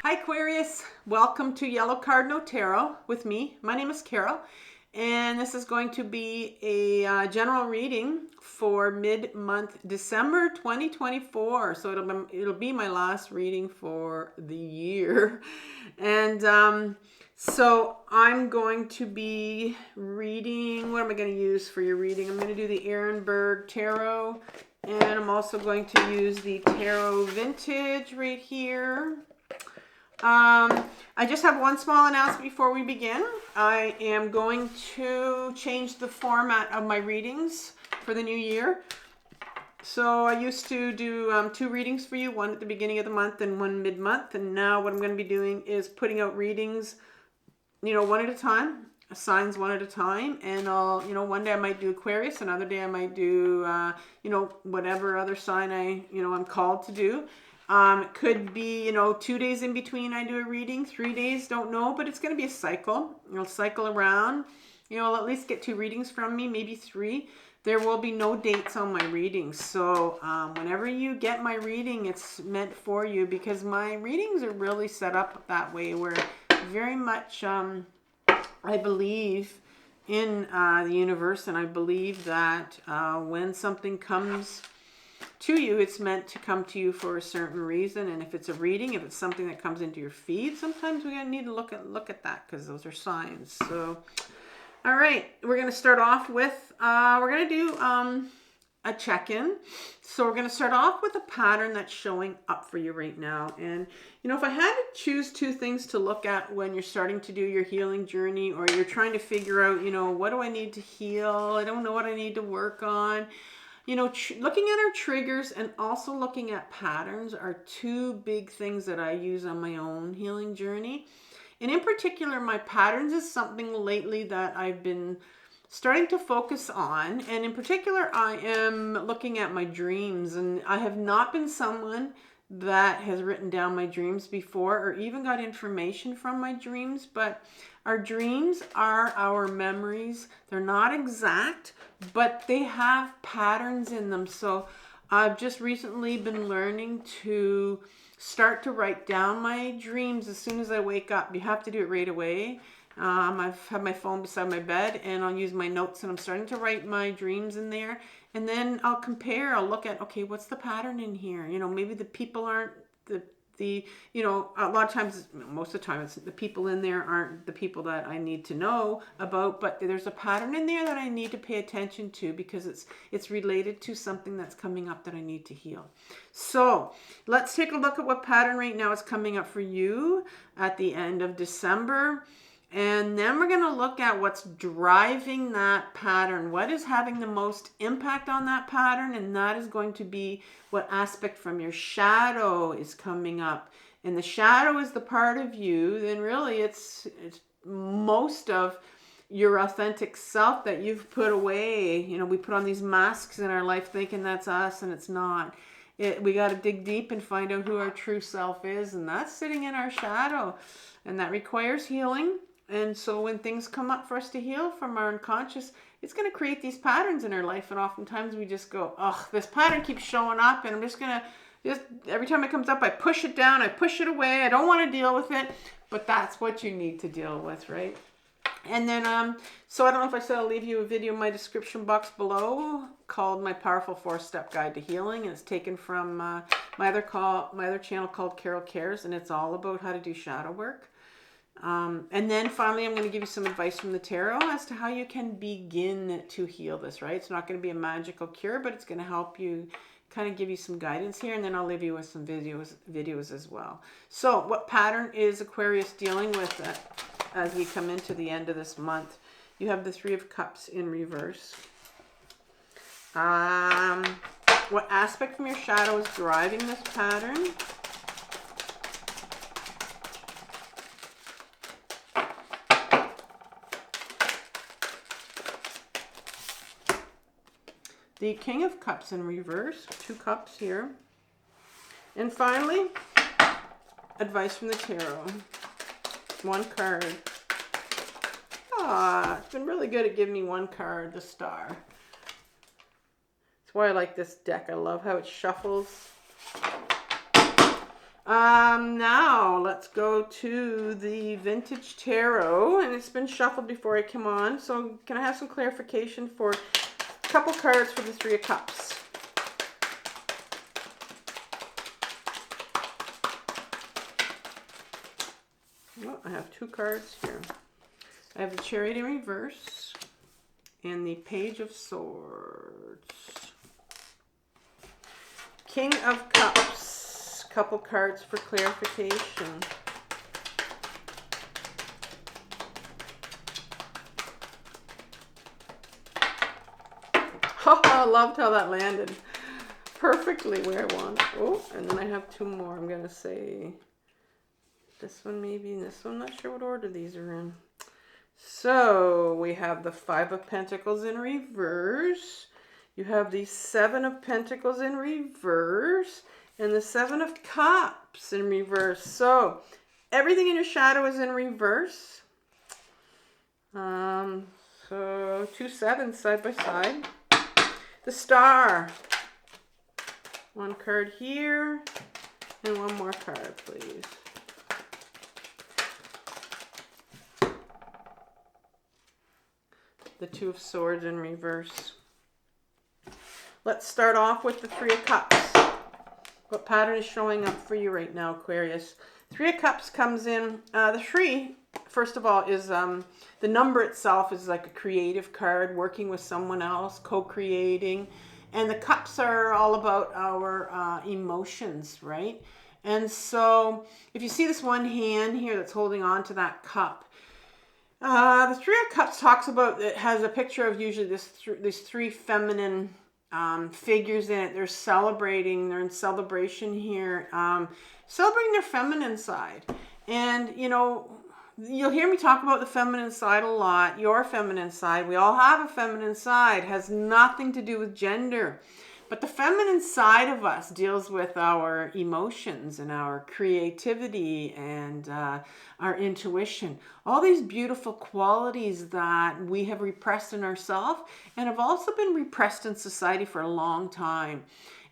Hi Aquarius, welcome to Yellow Cardinal Tarot with me. My name is Carol, and this is going to be a general reading for mid-month December 2024. So it'll be my last reading for the year, and so I'm going to be reading. What am I going to use for your reading? I'm going to do the Erenberg Tarot, and I'm also going to use the Tarot Vintage right here. I just have one small announcement before we begin. I am going to change the format of my readings for the new year. So I used to do 2 readings for you, one at the beginning of the month and one mid-month. And now what I'm going to be doing is putting out readings, one at a time, signs one at a time. And I'll, one day I might do Aquarius, another day I might do, whatever other sign I'm called to do. It could be, 2 days in between I do a reading, 3 days, don't know, but it's going to be a cycle. It'll cycle around. I'll at least get 2 readings from me, maybe 3. There will be no dates on my readings. So whenever you get my reading, it's meant for you, because my readings are really set up that way where very much I believe in the universe, and I believe that when something comes to you, it's meant to come to you for a certain reason. And if it's a reading, if it's something that comes into your feed, sometimes we're gonna need to look at that, because those are signs. So all right, we're gonna start off with we're gonna do a check-in. So we're gonna start off with a pattern that's showing up for you right now. And if I had to choose 2 things to look at when you're starting to do your healing journey, or you're trying to figure out, what do I need to heal, I don't know what I need to work on, looking at our triggers and also looking at patterns are 2 big things that I use on my own healing journey. And in particular, my patterns is something lately that I've been starting to focus on. And in particular, I am looking at my dreams. And I have not been someone that has written down my dreams before, or even got information from my dreams. But our dreams are our memories. They're not exact, but they have patterns in them. So I've just recently been learning to start to write down my dreams as soon as I wake up. You have to do it right away. I've had my phone beside my bed, and I'll use my notes, and I'm starting to write my dreams in there. And then I'll compare, I'll look at, okay, what's the pattern in here? Maybe the people aren't a lot of times, most of the time, it's the people in there aren't the people that I need to know about, but there's a pattern in there that I need to pay attention to, because it's related to something that's coming up that I need to heal. So let's take a look at what pattern right now is coming up for you at the end of December. And then we're going to look at what's driving that pattern. What is having the most impact on that pattern? And that is going to be what aspect from your shadow is coming up. And the shadow is the part of you, then really it's most of your authentic self that you've put away. We put on these masks in our life thinking that's us, and it's not. We got to dig deep and find out who our true self is, and that's sitting in our shadow. And that requires healing. And so when things come up for us to heal from our unconscious, it's going to create these patterns in our life. And oftentimes we just go, oh, this pattern keeps showing up, and I'm just going to, every time it comes up, I push it down, I push it away, I don't want to deal with it. But that's what you need to deal with, right? And then, so I don't know if I said I'll leave you a video in my description box below called My Powerful 4-Step Guide to Healing. And it's taken from my other channel called Carol Cares, and it's all about how to do shadow work. And then finally, I'm going to give you some advice from the tarot as to how you can begin to heal this, right? It's not going to be a magical cure, but it's going to help you, kind of give you some guidance here. And then I'll leave you with some videos as well. So what pattern is Aquarius dealing with as we come into the end of this month? You have the 3 of Cups in reverse. What aspect from your shadow is driving this pattern? The King of Cups in reverse, 2 cups here. And finally, advice from the tarot. 1 card. It's been really good at giving me 1 card, the Star. That's why I like this deck. I love how it shuffles. Now let's go to the Vintage Tarot, and it's been shuffled before I come on. So can I have some clarification for a couple cards for the Three of Cups? Well, I have two cards here. I have the Chariot in reverse and the Page of Swords. King of Cups. Couple cards for clarification. Oh, I loved how that landed perfectly where I want. Oh, and then I have two more. I'm going to say this one maybe, and this one. I'm not sure what order these are in. So we have the Five of Pentacles in reverse. You have the Seven of Pentacles in reverse. And the Seven of Cups in reverse. So everything in your shadow is in reverse. So two sevens side by side. The Star. One card here. And one more card, please. The Two of Swords in reverse. Let's start off with the Three of Cups. What pattern is showing up for you right now, Aquarius? Three of Cups comes in. The three, first of all, is the number itself is like a creative card, working with someone else, co-creating. And the cups are all about our emotions, right? And so if you see this one hand here that's holding on to that cup, the Three of Cups talks about, it has a picture of usually these three feminine figures in it. They're celebrating, they're in celebration here, celebrating their feminine side. And, you know, you'll hear me talk about the feminine side a lot, your feminine side. We all have a feminine side, has nothing to do with gender. But the feminine side of us deals with our emotions and our creativity and our intuition. All these beautiful qualities that we have repressed in ourselves and have also been repressed in society for a long time.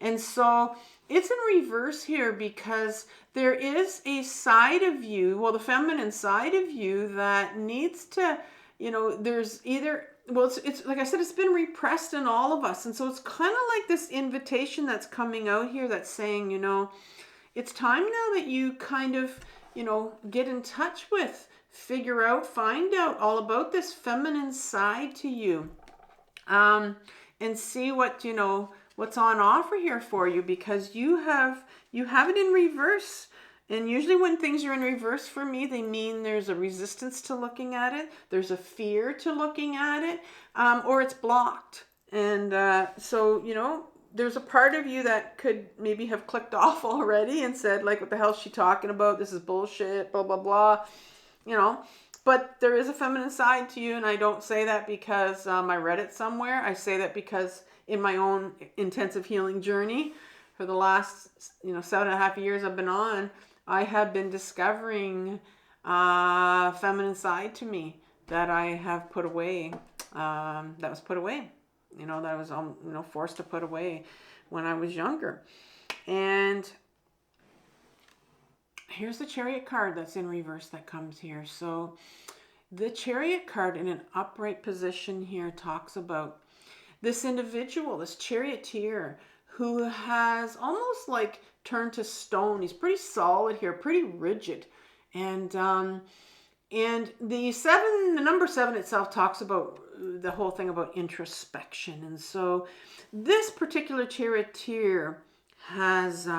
And so it's in reverse here because there is a side of you, well, the feminine side of you that needs to, you know, there's either... Well, it's like I said, it's been repressed in all of us. And so it's kind of like this invitation that's coming out here that's saying, you know, it's time now that you kind of, you know, get in touch with, figure out, find out all about this feminine side to you. And see what, you know, what's on offer here for you, because you have it in reverse. And usually when things are in reverse for me, they mean there's a resistance to looking at it. There's a fear to looking at it, or it's blocked. And so, you know, there's a part of you that could maybe have clicked off already and said, like, what the hell is she talking about? This is bullshit, blah, blah, blah, you know. But there is a feminine side to you, and I don't say that because I read it somewhere. I say that because in my own intensive healing journey for the last, you know, 7.5 years I've been on, I have been discovering feminine side to me that I have put away, that was put away, you know, that I was, you know, forced to put away when I was younger. And here's the Chariot card that's in reverse that comes here. So the Chariot card in an upright position here talks about this individual, this charioteer, who has almost like turned to stone. He's pretty solid here, pretty rigid. And the number seven itself talks about the whole thing about introspection. And so this particular charioteer has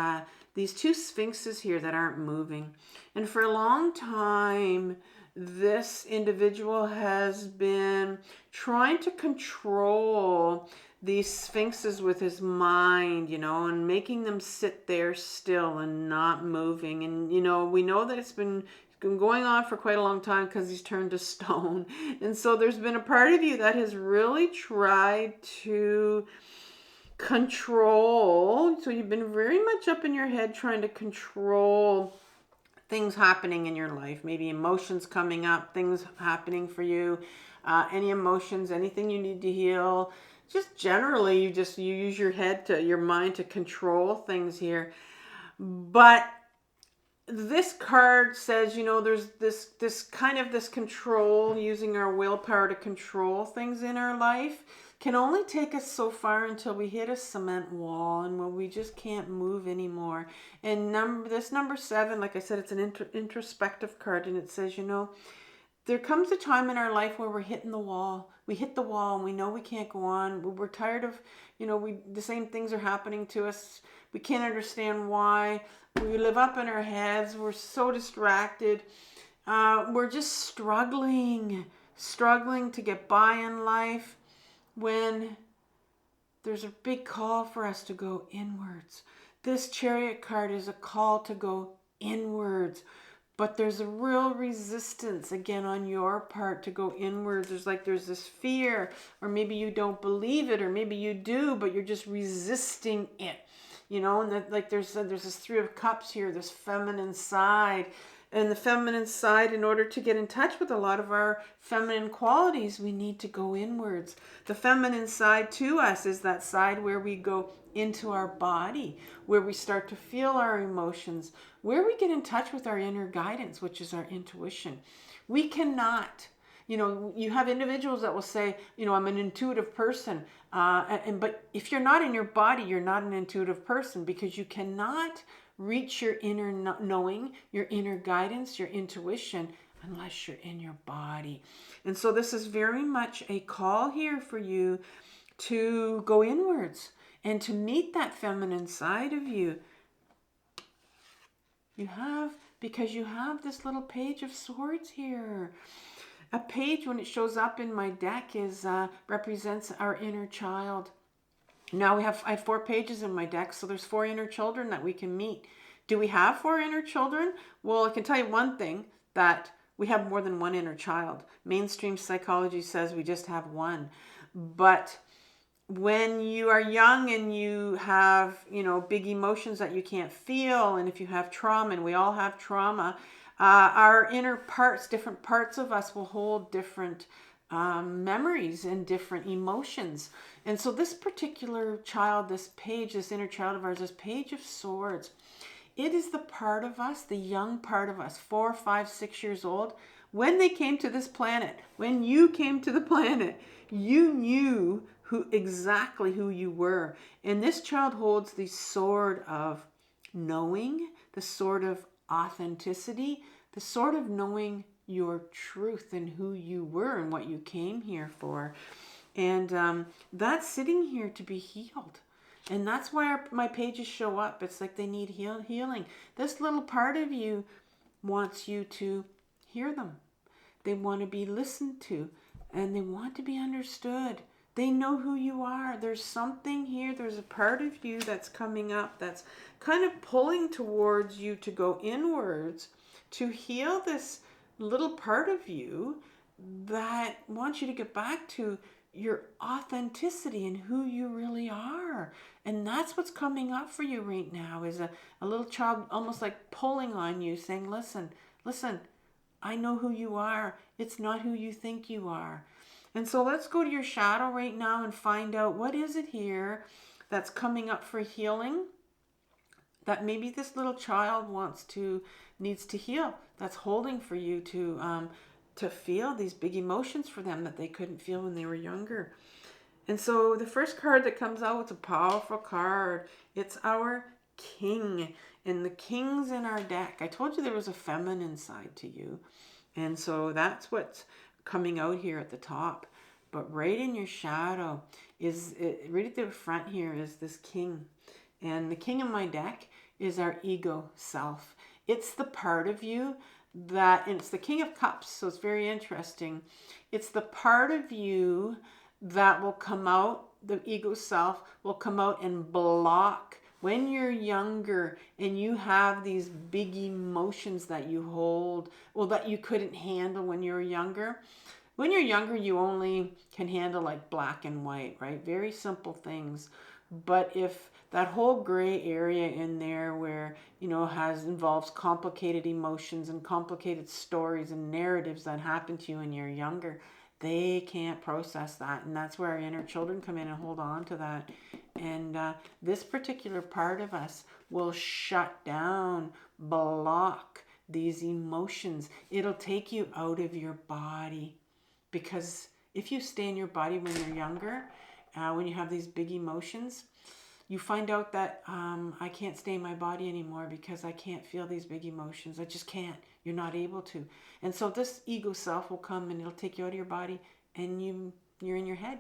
these two sphinxes here that aren't moving. And for a long time, this individual has been trying to control these sphinxes with his mind, you know, and making them sit there still and not moving. And, you know, we know that it's been going on for quite a long time because he's turned to stone. And so there's been a part of you that has really tried to control. So you've been very much up in your head trying to control things happening in your life, maybe emotions coming up, things happening for you, any emotions, anything you need to heal. Just generally, you use your head, your mind to control things here. But this card says, you know, there's this kind of this control, using our willpower to control things in our life can only take us so far until we hit a cement wall and when we just can't move anymore. And this number 7, like I said, it's an introspective card, and it says, you know, there comes a time in our life where we're hitting the wall. We hit the wall and we know we can't go on. We're tired of, you know, the same things are happening to us. We can't understand why. We live up in our heads. We're so distracted. We're just struggling to get by in life, when there's a big call for us to go inwards. This Chariot card is a call to go inwards. But there's a real resistance, again, on your part to go inwards. There's this fear, or maybe you don't believe it, or maybe you do, but you're just resisting it. You know, and there's this 3 of Cups here, this feminine side. And the feminine side, in order to get in touch with a lot of our feminine qualities, we need to go inwards. The feminine side to us is that side where we go into our body, where we start to feel our emotions, where we get in touch with our inner guidance, which is our intuition. We cannot, you know, you have individuals that will say, you know, I'm an intuitive person. But if you're not in your body, you're not an intuitive person, because you cannot reach your inner knowing, your inner guidance, your intuition, unless you're in your body. And so this is very much a call here for you to go inwards and to meet that feminine side of you. Because you have this little Page of Swords here. A page, when it shows up in my deck, represents our inner child. Now I have 4 pages in my deck, so there's 4 inner children that we can meet. Do we have 4 inner children? Well, I can tell you one thing, that we have more than one inner child. Mainstream psychology says we just have one. But when you are young and you have, you know, big emotions that you can't feel, and if you have trauma, and we all have trauma, our inner parts, different parts of us will hold different memories and different emotions. And so this particular child, this page, this inner child of ours, this Page of Swords, it is the part of us, the young part of us, 4, 5, 6 years old. When they came to this planet, when you came to the planet, you knew exactly who you were. And this child holds the sword of knowing, the sword of authenticity, the sword of knowing your truth and who you were and what you came here for. And that's sitting here to be healed. And that's why my pages show up. It's like they need healing. This little part of you wants you to hear them. They want to be listened to, and they want to be understood. They know who you are. There's something here. There's a part of you that's coming up that's kind of pulling towards you to go inwards, to heal this little part of you that wants you to get back to your authenticity and who you really are. And that's what's coming up for you right now, is a little child almost like pulling on you, saying, listen, I know who you are. It's not who you think you are. And so let's go to your shadow right now and find out, what is it here that's coming up for healing, that maybe this little child needs to heal, that's holding for you to feel these big emotions for them that they couldn't feel when they were younger. And so the first card that comes out, it's a powerful card. It's our King. And the King's in our deck. I told you there was a feminine side to you. And so that's what's coming out here at the top. But right in your shadow, right at the front here, is this King. And the King in my deck is our ego self. It's the part of you and it's the King of Cups, so it's very interesting. It's the part of you that will come out, the ego self will come out and block when you're younger and you have these big emotions that you hold, that you couldn't handle when you were younger. When you're younger, you only can handle like black and white, right? Very simple things. But if that whole gray area in there where, involves complicated emotions and complicated stories and narratives that happen to you when you're younger, they can't process that. And that's where our inner children come in and hold on to that. And this particular part of us will shut down, block these emotions. It'll take you out of your body. Because if you stay in your body when you're younger, when you have these big emotions, you find out that I can't stay in my body anymore because I can't feel these big emotions. I just can't. You're not able to. And so this ego self will come and it'll take you out of your body, and you're in your head.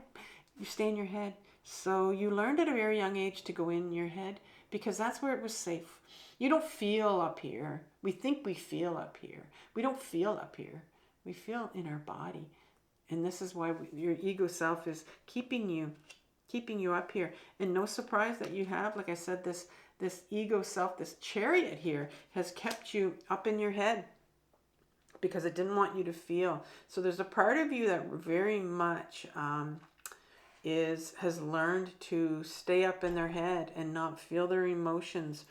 You stay in your head. So you learned at a very young age to go in your head because that's where it was safe. You don't feel up here. We think we feel up here. We don't feel up here. We feel in our body. And this is why your ego self is keeping you up here. And no surprise that you have, like I said, this ego self, this chariot here, has kept you up in your head because it didn't want you to feel. So there's a part of you that very much has learned to stay up in their head and not feel their emotions.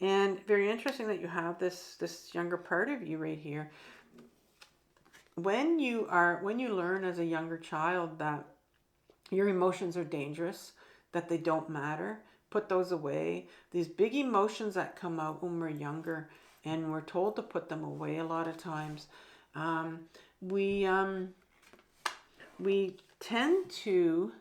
And very interesting that you have this younger part of you right here. When you learn as a younger child that your emotions are dangerous, that they don't matter, put those away. These big emotions that come out when we're younger, and we're told to put them away a lot of times. We tend to,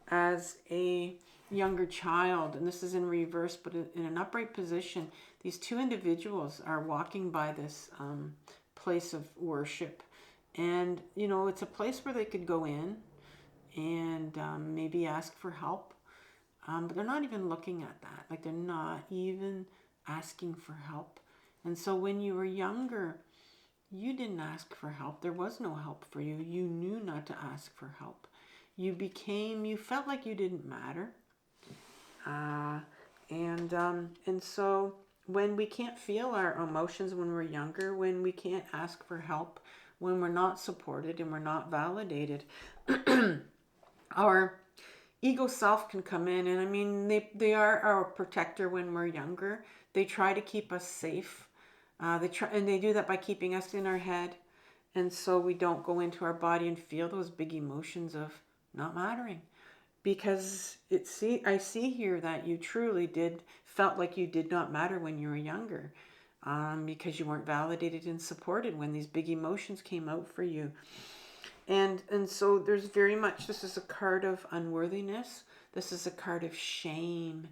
as a younger child, and this is in reverse, but in an upright position, these two individuals are walking by this place of worship. And, it's a place where they could go in and maybe ask for help. But they're not even looking at that. Like, they're not even asking for help. And so when you were younger, you didn't ask for help. There was no help for you. You knew not to ask for help. You felt like you didn't matter. And so when we can't feel our emotions when we're younger, when we can't ask for help, when we're not supported and we're not validated, our ego self can come in. And I mean, they are our protector when we're younger. They try to keep us safe. They do that by keeping us in our head. And so we don't go into our body and feel those big emotions of not mattering. Because I see here that you truly felt like you did not matter when you were younger. Because you weren't validated and supported when these big emotions came out for you. And so there's very much, this is a card of unworthiness. This is a card of shame.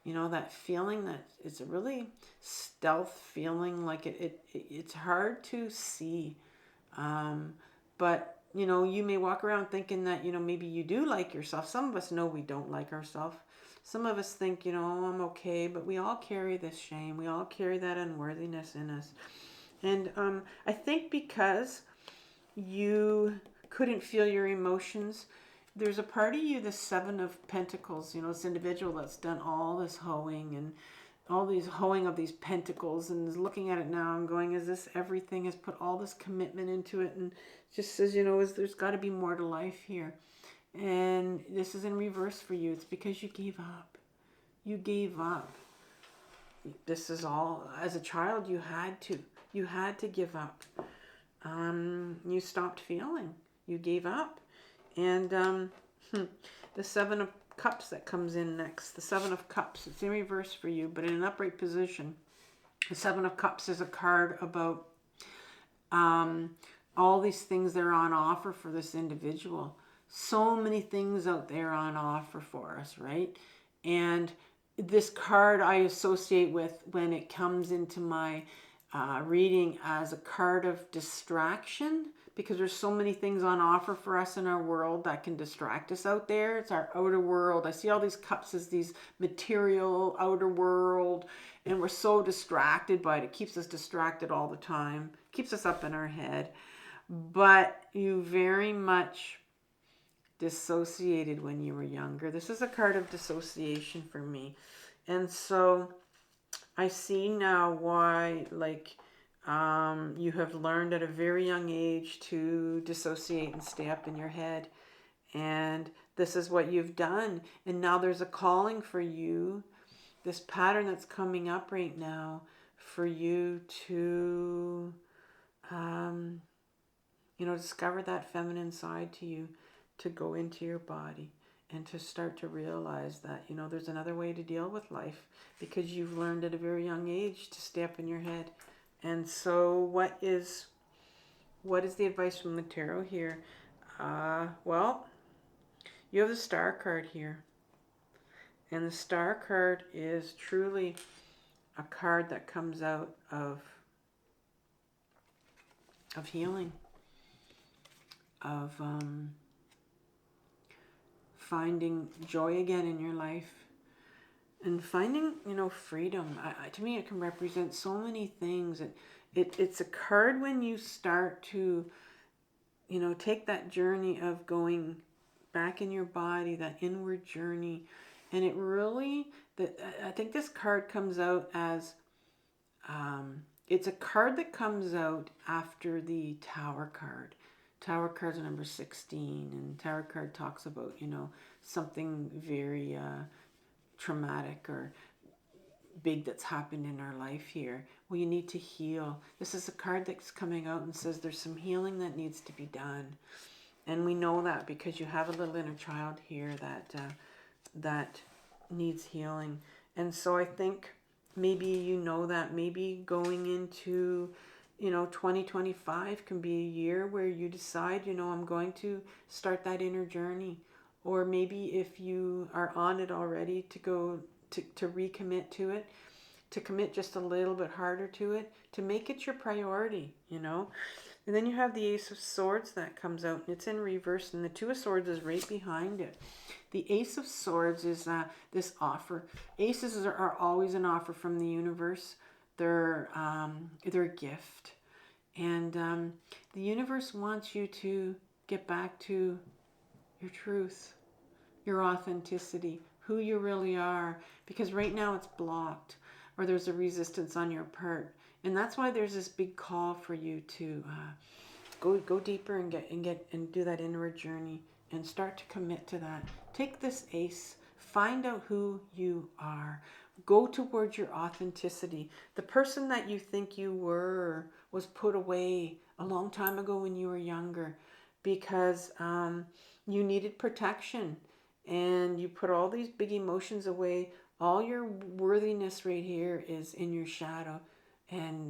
That feeling that it's a really stealth feeling, like it's hard to see. But, you may walk around thinking that, maybe you do like yourself. Some of us know we don't like ourselves. Some of us think, I'm okay, but we all carry this shame. We all carry that unworthiness in us. And I think because you couldn't feel your emotions, there's a part of you, the Seven of Pentacles, this individual that's done all this hoeing and all these hoeing of these pentacles and is looking at it now and going, is this everything? Has put all this commitment into it and just says, there's got to be more to life here. And this is in reverse for you. It's because you gave up. You gave up. This is all, as a child, you had to give up. You stopped feeling. You gave up. And the Seven of Cups that comes in next. The Seven of Cups. It's in reverse for you, but in an upright position. The Seven of Cups is a card about all these things that are on offer for this individual. So many things out there on offer for us, right? And this card I associate with when it comes into my reading as a card of distraction, because there's so many things on offer for us in our world that can distract us out there. It's our outer world. I see all these cups as these material outer world, and we're so distracted by it. It keeps us distracted all the time, keeps us up in our head. But you very much dissociated when you were younger. This is a card of dissociation for me. And so I see now why, you have learned at a very young age to dissociate and stay up in your head. And this is what you've done. And now there's a calling for you, this pattern that's coming up right now, for you to, discover that feminine side to you, to go into your body and to start to realize that, you know, there's another way to deal with life, because you've learned at a very young age to stay up in your head. And so what is the advice from the tarot here? Well, you have the Star card here. And the Star card is truly a card that comes out of healing, of finding joy again in your life, and finding, you know, freedom. To me, it can represent so many things. It's a card when you start to, you know, take that journey of going back in your body, that inward journey. And it really, I think this card comes out as, it's a card that comes out after the Tower card. Tower card's number 16, and Tower card talks about, you know, something very traumatic or big that's happened in our life here. Well, you need to heal. This is a card that's coming out and says there's some healing that needs to be done. And we know that because you have a little inner child here that needs healing. And so I think maybe you know that maybe going into, you know, 2025 can be a year where you decide, you know, I'm going to start that inner journey. Or maybe if you are on it already, to go to recommit to it, to commit just a little bit harder to it, to make it your priority, you know. And then you have the Ace of Swords that comes out, and it's in reverse, and the Two of Swords is right behind it. The Ace of Swords is this offer. Aces are always an offer from the universe. They're a gift. And the universe wants you to get back to your truth, your authenticity, who you really are. Because right now it's blocked, or there's a resistance on your part. And that's why there's this big call for you to go deeper and do that inward journey and start to commit to that. Take this ace, find out who you are, go towards your authenticity. The person that you think you were was put away a long time ago when you were younger, because you needed protection, and you put all these big emotions away. All your worthiness right here is in your shadow. And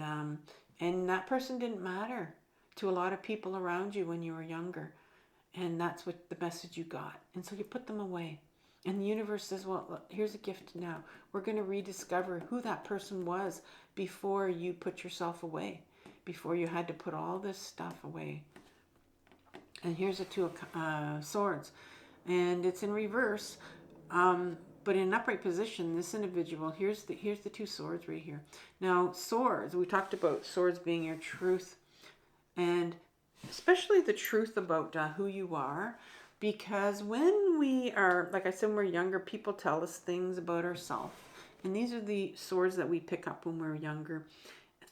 that person didn't matter to a lot of people around you when you were younger. And that's what the message you got. And so you put them away. And the universe says, well, look, here's a gift now. We're going to rediscover who that person was before you put yourself away, before you had to put all this stuff away. And here's a Two of Swords. And it's in reverse. But in an upright position, this individual, here's the Two Swords right here. Now, swords, we talked about swords being your truth, and especially the truth about who you are, because when we are, like I said, when we're younger, people tell us things about ourselves. And these are the swords that we pick up when we're younger,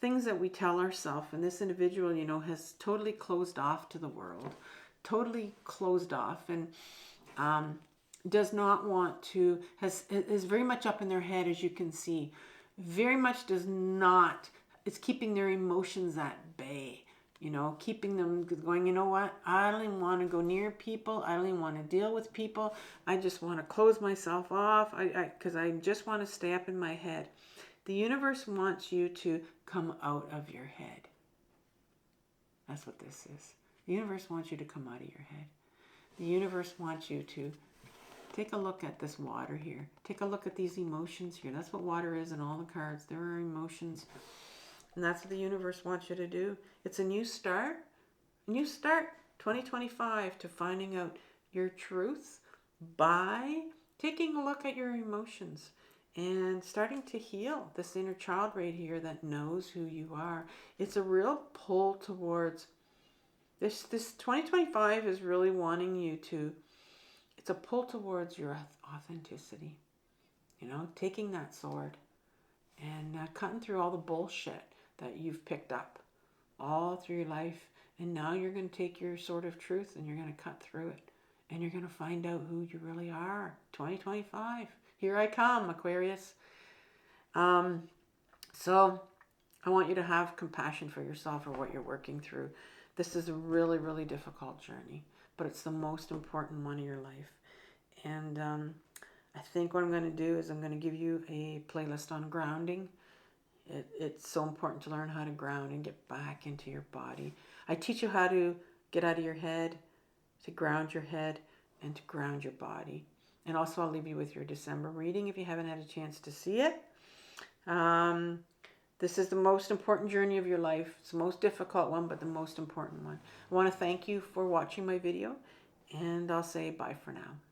things that we tell ourselves. And this individual, you know, has totally closed off to the world, totally closed off, and does not want to, is very much up in their head, as you can see, very much does not, it's keeping their emotions at bay, you know, keeping them going, you know what, I don't even want to go near people, I don't even want to deal with people, I just want to close myself off, because I just want to stay up in my head. The universe wants you to come out of your head. That's what this is. The universe wants you to come out of your head. The universe wants you to take a look at this water here. Take a look at these emotions here. That's what water is in all the cards. There are emotions. And that's what the universe wants you to do. It's a new start. A new start, 2025, to finding out your truth by taking a look at your emotions and starting to heal this inner child right here that knows who you are. It's a real pull towards this 2025 is really wanting you to, it's a pull towards your authenticity, you know, taking that sword and cutting through all the bullshit that you've picked up all through your life. And now you're going to take your sword of truth and you're going to cut through it. And you're going to find out who you really are. 2025. Here I come, Aquarius. So I want you to have compassion for yourself for what you're working through. This is a really, really difficult journey, but it's the most important one in your life. And I think what I'm going to do is I'm going to give you a playlist on grounding. It's so important to learn how to ground and get back into your body. I teach you how to get out of your head, to ground your head, and to ground your body. And also I'll leave you with your December reading if you haven't had a chance to see it. This is the most important journey of your life. It's the most difficult one, but the most important one. I want to thank you for watching my video, and I'll say bye for now.